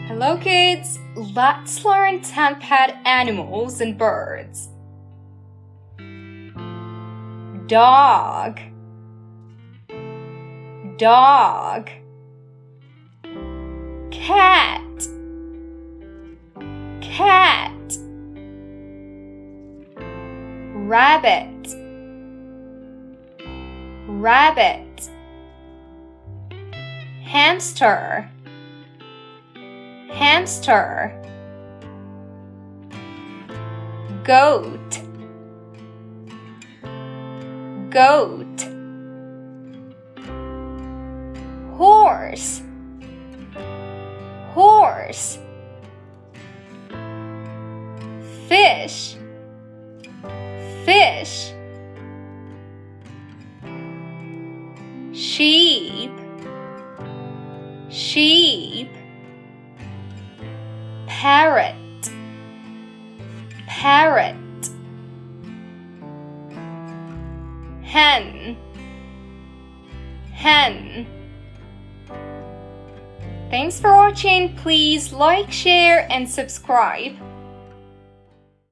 Hello kids, let's learn 10 pet animals and birds. Dog, dog. Cat, cat. Rabbit, rabbit. Hamster, hamster. Goat, goat. Horse, horse. Fish, fish. Sheep, sheep. Parrot, parrot. Hen, hen. Thanks for watching. Please like, share, and subscribe.